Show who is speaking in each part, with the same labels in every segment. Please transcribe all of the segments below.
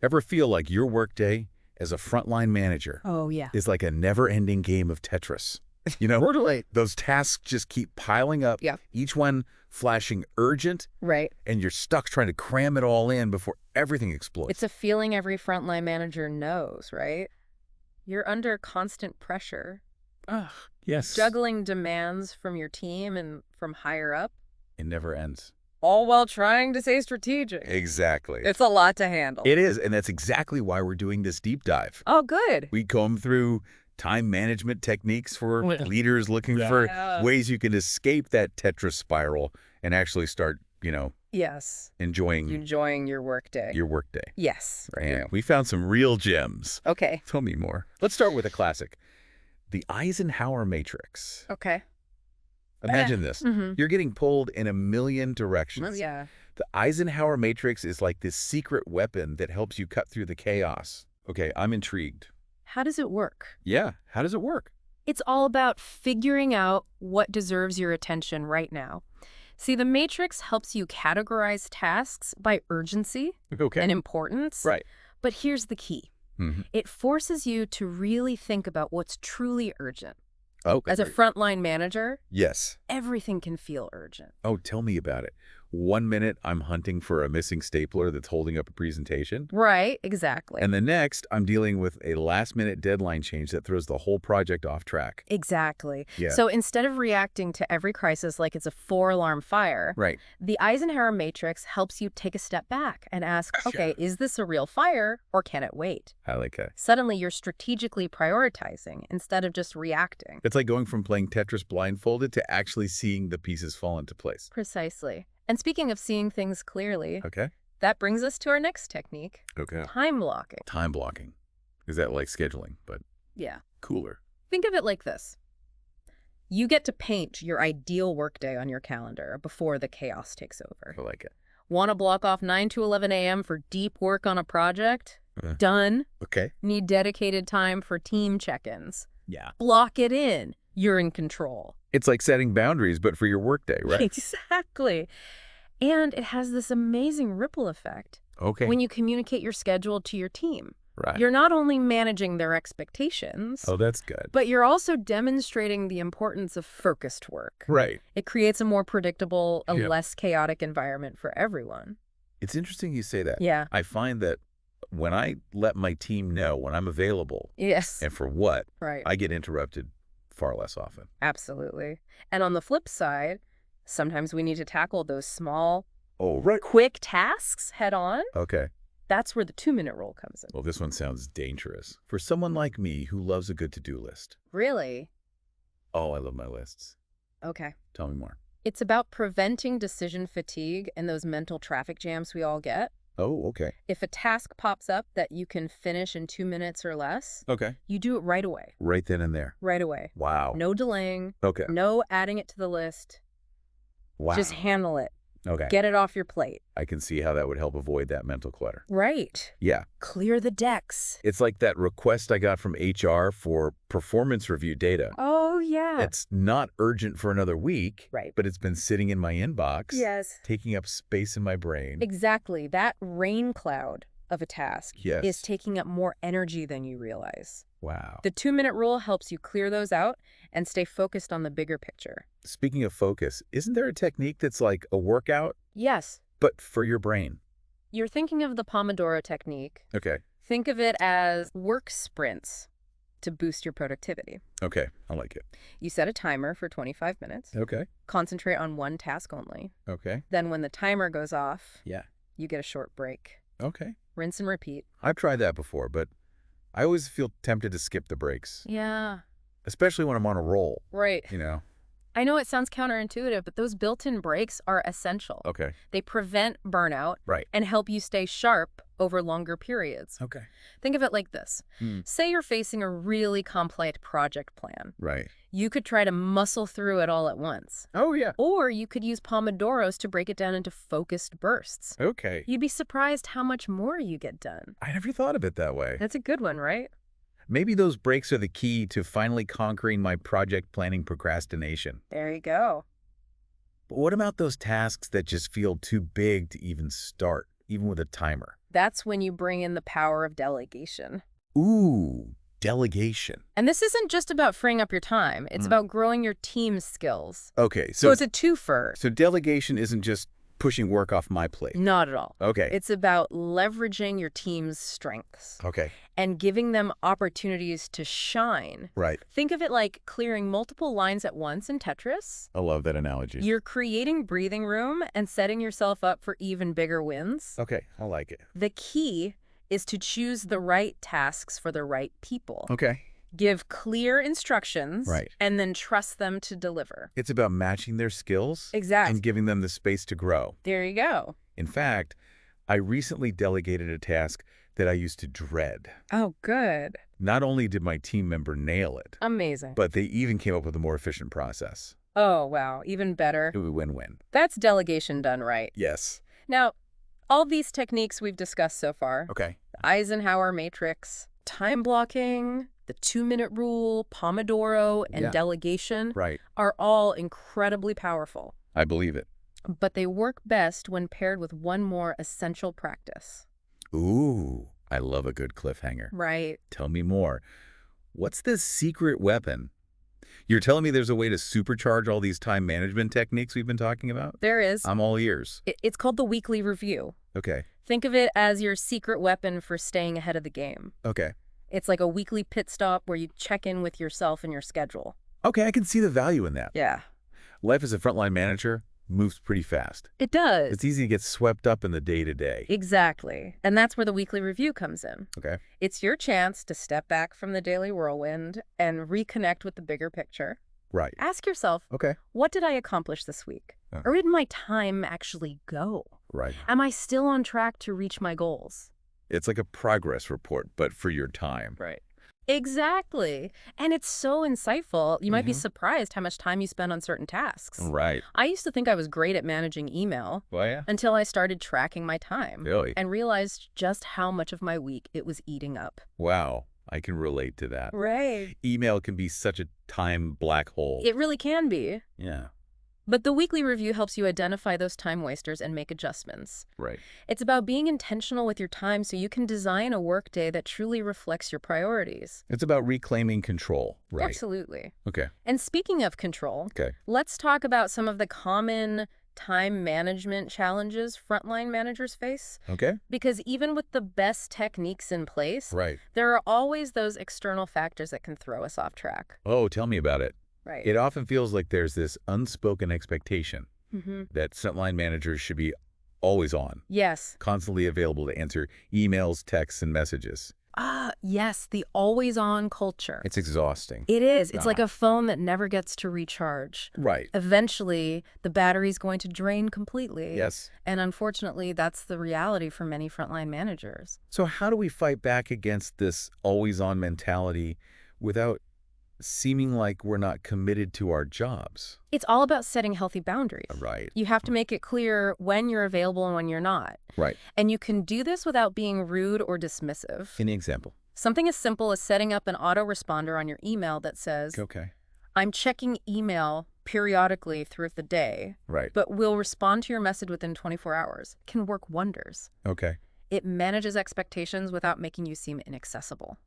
Speaker 1: Ever feel like your workday as a frontline manager
Speaker 2: Oh, yeah.
Speaker 1: is like a never-ending game of Tetris? You know,
Speaker 2: Totally.
Speaker 1: those tasks just keep piling up,
Speaker 2: Yeah.
Speaker 1: each one flashing urgent,
Speaker 2: Right.
Speaker 1: and you're stuck trying to cram it all in before everything explodes.
Speaker 2: It's a feeling every frontline manager knows, right? You're under constant pressure,
Speaker 1: Ugh, yes.
Speaker 2: juggling demands from your team and from higher up,
Speaker 1: It never ends.
Speaker 2: all while trying to stay strategic.
Speaker 1: Exactly.
Speaker 2: It's a lot to handle.
Speaker 1: It is, and that's exactly why we're doing this deep dive.
Speaker 2: Oh, good.
Speaker 1: We comb through time management techniques for leaders looking for ways you can escape that Tetris spiral and actually start,
Speaker 2: Yes.
Speaker 1: enjoying
Speaker 2: your workday.
Speaker 1: your workday.
Speaker 2: Yes.
Speaker 1: And we found some real gems.
Speaker 2: Okay.
Speaker 1: Tell me more. Let's start with a classic, the Eisenhower Matrix.
Speaker 2: Okay.
Speaker 1: Imagine this.
Speaker 2: Mm-hmm.
Speaker 1: You're getting pulled in a million directions.
Speaker 2: Yeah.
Speaker 1: The Eisenhower Matrix is like this secret weapon that helps you cut through the chaos. Okay, I'm intrigued.
Speaker 2: How does it work?
Speaker 1: Yeah, how does it work?
Speaker 2: It's all about figuring out what deserves your attention right now. See, the Matrix helps you categorize tasks by urgency
Speaker 1: Okay.
Speaker 2: and importance.
Speaker 1: Right.
Speaker 2: But here's the key.
Speaker 1: Mm-hmm.
Speaker 2: It forces you to really think about what's truly urgent.
Speaker 1: Okay.
Speaker 2: As a frontline manager,
Speaker 1: Yes.
Speaker 2: everything can feel urgent.
Speaker 1: Oh, tell me about it. 1 minute, I'm hunting for a missing stapler that's holding up a presentation.
Speaker 2: Right, exactly.
Speaker 1: And the next, I'm dealing with a last-minute deadline change that throws the whole project off track.
Speaker 2: Exactly.
Speaker 1: Yeah.
Speaker 2: So instead of reacting to every crisis like it's a 4-alarm fire,
Speaker 1: Right.
Speaker 2: the Eisenhower Matrix helps you take a step back and ask, okay, is this a real fire or can it wait?
Speaker 1: I like that.
Speaker 2: Suddenly you're strategically prioritizing instead of just reacting.
Speaker 1: It's like going from playing Tetris blindfolded to actually seeing the pieces fall into place.
Speaker 2: Precisely. And speaking of seeing things clearly,
Speaker 1: Okay.
Speaker 2: that brings us to our next technique,
Speaker 1: Okay.
Speaker 2: time blocking.
Speaker 1: Time blocking. Is that like scheduling, but
Speaker 2: Yeah.
Speaker 1: cooler?
Speaker 2: Think of it like this. You get to paint your ideal workday on your calendar before the chaos takes over.
Speaker 1: I like it.
Speaker 2: Want to block off 9 to 11 a.m. for deep work on a project?
Speaker 1: Uh.
Speaker 2: Done.
Speaker 1: Okay.
Speaker 2: Need dedicated time for team check-ins.
Speaker 1: Yeah.
Speaker 2: Block it in. You're in control.
Speaker 1: It's like setting boundaries, but for your workday, right?
Speaker 2: Exactly. And it has this amazing ripple effect
Speaker 1: Okay.
Speaker 2: when you communicate your schedule to your team.
Speaker 1: Right.
Speaker 2: You're not only managing their expectations,
Speaker 1: Oh, that's good.
Speaker 2: but you're also demonstrating the importance of focused work.
Speaker 1: Right.
Speaker 2: It creates a more predictable,
Speaker 1: Yeah.
Speaker 2: less chaotic environment for everyone.
Speaker 1: It's interesting you say that.
Speaker 2: Yeah.
Speaker 1: I find that when I let my team know when I'm available
Speaker 2: Yes.
Speaker 1: and for what,
Speaker 2: Right.
Speaker 1: I get interrupted far less often.
Speaker 2: Absolutely. And on the flip side, sometimes we need to tackle those small,
Speaker 1: Oh, right.
Speaker 2: quick tasks head on.
Speaker 1: Okay.
Speaker 2: That's where the 2-minute rule comes in.
Speaker 1: Well, this one sounds dangerous. For someone like me who loves a good to-do list.
Speaker 2: Really?
Speaker 1: Oh, I love my lists.
Speaker 2: Okay.
Speaker 1: Tell me more.
Speaker 2: It's about preventing decision fatigue and those mental traffic jams we all get.
Speaker 1: Oh, okay.
Speaker 2: If a task pops up that you can finish in 2 minutes or less,
Speaker 1: Okay.
Speaker 2: you do it right away.
Speaker 1: Right then and there.
Speaker 2: Right away.
Speaker 1: Wow.
Speaker 2: No delaying,
Speaker 1: Okay.
Speaker 2: no adding it to the list.
Speaker 1: Wow.
Speaker 2: Just handle it.
Speaker 1: Okay.
Speaker 2: Get it off your plate.
Speaker 1: I can see how that would help avoid that mental clutter.
Speaker 2: Right.
Speaker 1: Yeah.
Speaker 2: Clear the decks.
Speaker 1: It's like that request I got from HR for performance review data.
Speaker 2: Oh, yeah.
Speaker 1: It's not urgent for another week,
Speaker 2: Right.
Speaker 1: but it's been sitting in my inbox,
Speaker 2: Yes.
Speaker 1: taking up space in my brain.
Speaker 2: Exactly. That rain cloud of a task
Speaker 1: Yes.
Speaker 2: is taking up more energy than you realize.
Speaker 1: Wow.
Speaker 2: The 2-minute rule helps you clear those out and stay focused on the bigger picture.
Speaker 1: Speaking of focus, isn't there a technique that's like a workout,
Speaker 2: Yes.
Speaker 1: but for your brain?
Speaker 2: You're thinking of the Pomodoro Technique.
Speaker 1: Okay.
Speaker 2: Think of it as work sprints to boost your productivity.
Speaker 1: Okay. I like it.
Speaker 2: You set a timer for 25 minutes.
Speaker 1: Okay.
Speaker 2: Concentrate on one task only.
Speaker 1: Okay.
Speaker 2: Then when the timer goes off,
Speaker 1: Yeah.
Speaker 2: you get a short break.
Speaker 1: Okay.
Speaker 2: Rinse and repeat.
Speaker 1: I've tried that before, but I always feel tempted to skip the breaks,
Speaker 2: Yeah.
Speaker 1: especially when I'm on a roll,
Speaker 2: Right.
Speaker 1: you know?
Speaker 2: I know it sounds counterintuitive, but those built-in breaks are essential.
Speaker 1: Okay.
Speaker 2: They prevent burnout
Speaker 1: Right.
Speaker 2: and help you stay sharp over longer periods.
Speaker 1: Okay.
Speaker 2: Think of it like this. Say you're facing a really complex project plan.
Speaker 1: Right.
Speaker 2: You could try to muscle through it all at once.
Speaker 1: Oh, yeah.
Speaker 2: Or you could use Pomodoros to break it down into focused bursts.
Speaker 1: Okay.
Speaker 2: You'd be surprised how much more you get done.
Speaker 1: I never thought of it that way.
Speaker 2: That's a good one, right?
Speaker 1: Maybe those breaks are the key to finally conquering my project planning procrastination.
Speaker 2: There you go.
Speaker 1: But what about those tasks that just feel too big to even start, even with a timer?
Speaker 2: That's when you bring in the power of delegation.
Speaker 1: Ooh, delegation.
Speaker 2: And this isn't just about freeing up your time. It's about growing your team's skills.
Speaker 1: Okay,
Speaker 2: So it's a twofer.
Speaker 1: So delegation isn't just pushing work off my plate.
Speaker 2: Not at all.
Speaker 1: Okay.
Speaker 2: It's about leveraging your team's strengths
Speaker 1: Okay.
Speaker 2: and giving them opportunities to shine.
Speaker 1: Right.
Speaker 2: Think of it like clearing multiple lines at once in Tetris.
Speaker 1: I love that analogy.
Speaker 2: You're creating breathing room and setting yourself up for even bigger wins.
Speaker 1: Okay, I like it.
Speaker 2: The key is to choose the right tasks for the right people.
Speaker 1: Okay.
Speaker 2: Give clear instructions,
Speaker 1: Right.
Speaker 2: and then trust them to deliver.
Speaker 1: It's about matching their skills
Speaker 2: Exactly.
Speaker 1: and giving them the space to grow.
Speaker 2: There you go.
Speaker 1: In fact, I recently delegated a task that I used to dread.
Speaker 2: Oh, good.
Speaker 1: Not only did my team member nail it,
Speaker 2: Amazing.
Speaker 1: but they even came up with a more efficient process.
Speaker 2: Oh, wow. Even better.
Speaker 1: It was a win-win.
Speaker 2: That's delegation done right.
Speaker 1: Yes.
Speaker 2: Now, all these techniques we've discussed so far,
Speaker 1: Okay.
Speaker 2: the Eisenhower Matrix, time blocking, the 2-minute rule, Pomodoro, and
Speaker 1: Yeah.
Speaker 2: delegation
Speaker 1: Right.
Speaker 2: are all incredibly powerful.
Speaker 1: I believe it.
Speaker 2: But they work best when paired with one more essential practice.
Speaker 1: Ooh, I love a good cliffhanger.
Speaker 2: Right.
Speaker 1: Tell me more. What's the secret weapon? You're telling me there's a way to supercharge all these time management techniques we've been talking about?
Speaker 2: There is.
Speaker 1: I'm all ears.
Speaker 2: It's called the weekly review.
Speaker 1: Okay.
Speaker 2: Think of it as your secret weapon for staying ahead of the game.
Speaker 1: Okay.
Speaker 2: It's like a weekly pit stop where you check in with yourself and your schedule.
Speaker 1: Okay, I can see the value in that.
Speaker 2: Yeah.
Speaker 1: Life as a frontline manager moves pretty fast.
Speaker 2: It does.
Speaker 1: It's easy to get swept up in the day-to-day.
Speaker 2: Exactly. And that's where the weekly review comes in.
Speaker 1: Okay.
Speaker 2: It's your chance to step back from the daily whirlwind and reconnect with the bigger picture.
Speaker 1: Right.
Speaker 2: Ask yourself,
Speaker 1: Okay.
Speaker 2: what did I accomplish this week?
Speaker 1: Oh.
Speaker 2: Or did my time actually go?
Speaker 1: Right.
Speaker 2: Am I still on track to reach my goals?
Speaker 1: It's like a progress report, but for your time.
Speaker 2: Right. Exactly. And it's so insightful. You might be surprised how much time you spend on certain tasks.
Speaker 1: Right.
Speaker 2: I used to think I was great at managing email
Speaker 1: Well, yeah.
Speaker 2: until I started tracking my time
Speaker 1: Really?
Speaker 2: and realized just how much of my week it was eating up.
Speaker 1: Wow. I can relate to that.
Speaker 2: Right.
Speaker 1: Email can be such a time black hole.
Speaker 2: It really can be.
Speaker 1: Yeah.
Speaker 2: But the weekly review helps you identify those time wasters and make adjustments.
Speaker 1: Right.
Speaker 2: It's about being intentional with your time so you can design a workday that truly reflects your priorities.
Speaker 1: It's about reclaiming control. Right.
Speaker 2: Absolutely.
Speaker 1: Okay.
Speaker 2: And speaking of control,
Speaker 1: Okay.
Speaker 2: let's talk about some of the common time management challenges frontline managers face.
Speaker 1: Okay.
Speaker 2: Because even with the best techniques in place,
Speaker 1: Right.
Speaker 2: there are always those external factors that can throw us off track.
Speaker 1: Oh, tell me about it.
Speaker 2: Right.
Speaker 1: It often feels like there's this unspoken expectation
Speaker 2: Mm-hmm.
Speaker 1: that frontline managers should be always on,
Speaker 2: Yes.
Speaker 1: constantly available to answer emails, texts, and messages.
Speaker 2: Yes, the always-on culture.
Speaker 1: It's exhausting.
Speaker 2: It is. It's like a phone that never gets to recharge.
Speaker 1: Right.
Speaker 2: Eventually, the battery's going to drain completely.
Speaker 1: Yes.
Speaker 2: And unfortunately, that's the reality for many frontline managers.
Speaker 1: So how do we fight back against this always-on mentality without seeming like we're not committed to our jobs?
Speaker 2: It's all about setting healthy boundaries.
Speaker 1: Right.
Speaker 2: You have to make it clear when you're available and when you're not.
Speaker 1: Right.
Speaker 2: And you can do this without being rude or dismissive.
Speaker 1: Any example?
Speaker 2: Something as simple as setting up an autoresponder on your email that says,
Speaker 1: Okay.
Speaker 2: I'm checking email periodically throughout the day,
Speaker 1: Right.
Speaker 2: but will respond to your message within 24 hours, can work wonders.
Speaker 1: Okay.
Speaker 2: It manages expectations without making you seem inaccessible.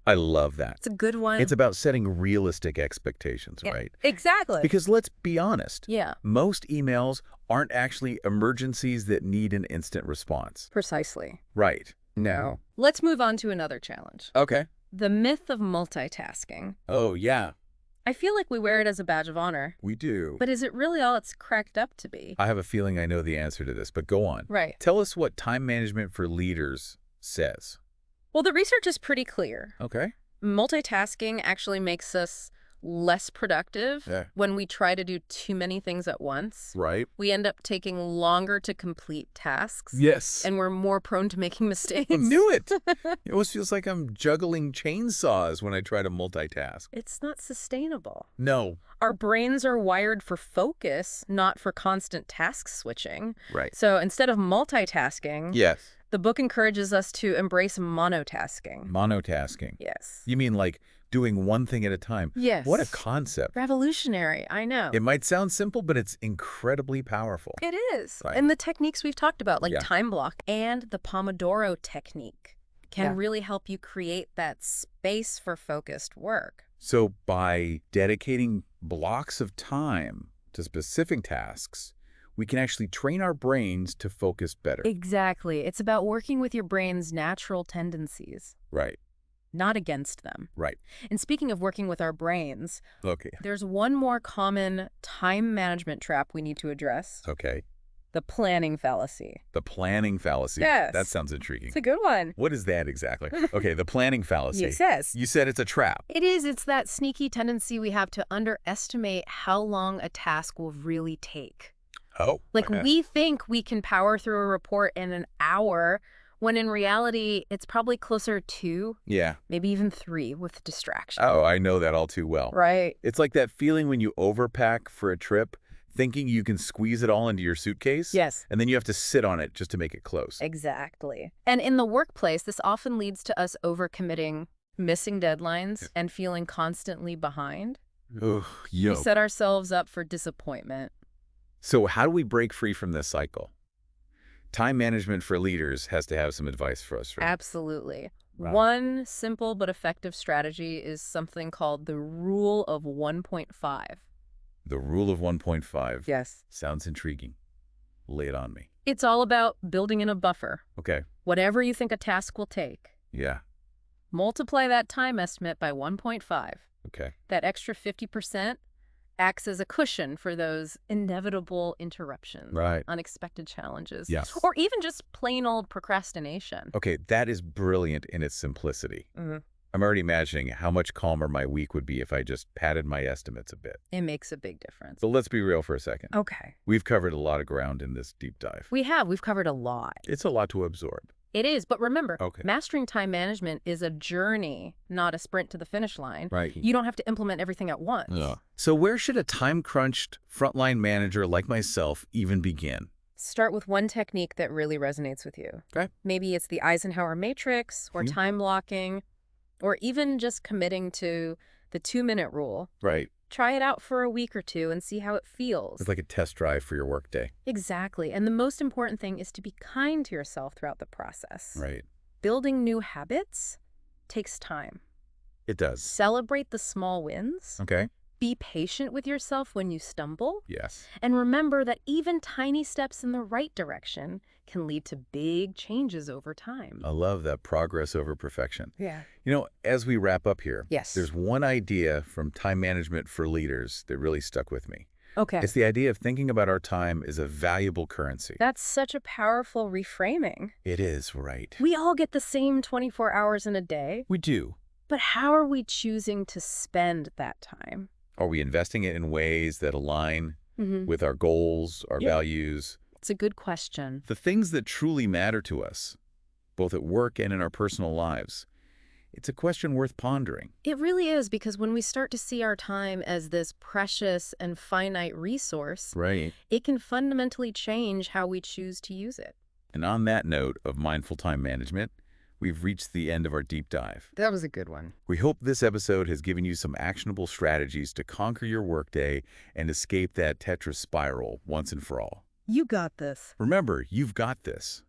Speaker 1: I love that.
Speaker 2: It's a good one.
Speaker 1: It's about setting realistic expectations,
Speaker 2: Yeah,
Speaker 1: right?
Speaker 2: Exactly.
Speaker 1: Because let's be honest.
Speaker 2: Yeah,
Speaker 1: Most emails aren't actually emergencies that need an instant response.
Speaker 2: precisely.
Speaker 1: Right. No.
Speaker 2: Let's move on to another challenge.
Speaker 1: Okay.
Speaker 2: The myth of multitasking.
Speaker 1: Oh, yeah.
Speaker 2: I feel like we wear it as a badge of honor,
Speaker 1: We do.
Speaker 2: but is it really all it's cracked up to be?
Speaker 1: I have a feeling I know the answer to this, but go on.
Speaker 2: Right.
Speaker 1: Tell us what time management for leaders says.
Speaker 2: Well, the research is pretty clear.
Speaker 1: Okay.
Speaker 2: Multitasking actually makes us less productive
Speaker 1: Yeah.
Speaker 2: when we try to do too many things at once.
Speaker 1: Right.
Speaker 2: We end up taking longer to complete tasks.
Speaker 1: Yes.
Speaker 2: And we're more prone to making mistakes.
Speaker 1: I knew it. It almost feels like I'm juggling chainsaws when I try to multitask.
Speaker 2: It's not sustainable.
Speaker 1: No.
Speaker 2: Our brains are wired for focus, not for constant task switching.
Speaker 1: Right.
Speaker 2: So instead of multitasking,
Speaker 1: Yes.
Speaker 2: The book encourages us to embrace monotasking.
Speaker 1: Monotasking.
Speaker 2: Yes.
Speaker 1: You mean like doing one thing at a time?
Speaker 2: Yes.
Speaker 1: What a concept.
Speaker 2: Revolutionary, I know.
Speaker 1: It might sound simple, but it's incredibly powerful.
Speaker 2: It is.
Speaker 1: Right.
Speaker 2: And the techniques we've talked about, like
Speaker 1: Yeah.
Speaker 2: time block and the Pomodoro Technique, can really help you create that space for focused work.
Speaker 1: So by dedicating blocks of time to specific tasks, we can actually train our brains to focus better.
Speaker 2: Exactly. It's about working with your brain's natural tendencies,
Speaker 1: Right.
Speaker 2: not against them.
Speaker 1: Right.
Speaker 2: And speaking of working with our brains,
Speaker 1: Okay.
Speaker 2: there's one more common time management trap we need to address.
Speaker 1: Okay.
Speaker 2: The planning fallacy.
Speaker 1: The planning fallacy.
Speaker 2: Yes.
Speaker 1: That sounds intriguing.
Speaker 2: It's a good one.
Speaker 1: What is that exactly? Okay, the planning fallacy.
Speaker 2: Yes.
Speaker 1: You said it's a trap.
Speaker 2: It is. It's that sneaky tendency we have to underestimate how long a task will really take.
Speaker 1: Oh.
Speaker 2: Like, we think we can power through a report in an hour, when in reality, it's probably closer to,
Speaker 1: Yeah.
Speaker 2: maybe even 3 with distraction.
Speaker 1: Oh, I know that all too well.
Speaker 2: Right.
Speaker 1: It's like that feeling when you overpack for a trip, thinking you can squeeze it all into your suitcase.
Speaker 2: Yes.
Speaker 1: And then you have to sit on it just to make it close.
Speaker 2: Exactly. And in the workplace, this often leads to us overcommitting, missing deadlines, and feeling constantly behind.
Speaker 1: Ugh,
Speaker 2: We set ourselves up for disappointment.
Speaker 1: So how do we break free from this cycle? Time management for leaders has to have some advice for us, right?
Speaker 2: Absolutely.
Speaker 1: Wow.
Speaker 2: One simple but effective strategy is something called the rule of 1.5.
Speaker 1: The rule of 1.5.
Speaker 2: Yes.
Speaker 1: Sounds intriguing. Lay it on me.
Speaker 2: It's all about building in a buffer.
Speaker 1: Okay.
Speaker 2: Whatever you think a task will take,
Speaker 1: Yeah.
Speaker 2: multiply that time estimate by 1.5.
Speaker 1: Okay.
Speaker 2: That extra 50% acts as a cushion for those inevitable interruptions,
Speaker 1: Right.
Speaker 2: unexpected challenges,
Speaker 1: Yes.
Speaker 2: or even just plain old procrastination.
Speaker 1: Okay, that is brilliant in its simplicity. I'm already imagining how much calmer my week would be if I just padded my estimates a bit.
Speaker 2: It makes a big difference.
Speaker 1: But let's be real for a second.
Speaker 2: Okay.
Speaker 1: We've covered a lot of ground in this deep dive.
Speaker 2: We've covered a lot.
Speaker 1: It's a lot to absorb.
Speaker 2: It is, but remember,
Speaker 1: Okay.
Speaker 2: mastering time management is a journey, not a sprint to the finish line.
Speaker 1: Right.
Speaker 2: You don't have to implement everything at once.
Speaker 1: Yeah. So where should a time-crunched frontline manager like myself even begin?
Speaker 2: Start with one technique that really resonates with you.
Speaker 1: Okay.
Speaker 2: Maybe it's the Eisenhower Matrix, or time blocking, or even just committing to the 2-minute rule.
Speaker 1: Right.
Speaker 2: Try it out for a week or 2 and see how it feels.
Speaker 1: It's like a test drive for your workday.
Speaker 2: Exactly. And the most important thing is to be kind to yourself throughout the process.
Speaker 1: Right.
Speaker 2: Building new habits takes time.
Speaker 1: It does.
Speaker 2: Celebrate the small wins.
Speaker 1: Okay.
Speaker 2: Be patient with yourself when you stumble.
Speaker 1: Yes.
Speaker 2: And remember that even tiny steps in the right direction can lead to big changes over time.
Speaker 1: I love that progress over perfection.
Speaker 2: Yeah.
Speaker 1: You know, as we wrap up here,
Speaker 2: Yes.
Speaker 1: there's one idea from time management for leaders that really stuck with me.
Speaker 2: Okay.
Speaker 1: It's the idea of thinking about our time as a valuable currency.
Speaker 2: That's such a powerful reframing.
Speaker 1: It is, right?
Speaker 2: We all get the same 24 hours in a day,
Speaker 1: We do.
Speaker 2: but how are we choosing to spend that time?
Speaker 1: Are we investing it in ways that align with our goals, our values?
Speaker 2: It's a good question.
Speaker 1: The things that truly matter to us, both at work and in our personal lives. It's a question worth pondering.
Speaker 2: It really is, because when we start to see our time as this precious and finite resource,
Speaker 1: Right.
Speaker 2: it can fundamentally change how we choose to use it.
Speaker 1: And on that note of mindful time management, we've reached the end of our deep dive.
Speaker 2: That was a good one.
Speaker 1: We hope this episode has given you some actionable strategies to conquer your workday and escape that Tetris spiral once and for all.
Speaker 2: You got this.
Speaker 1: Remember, you've got this.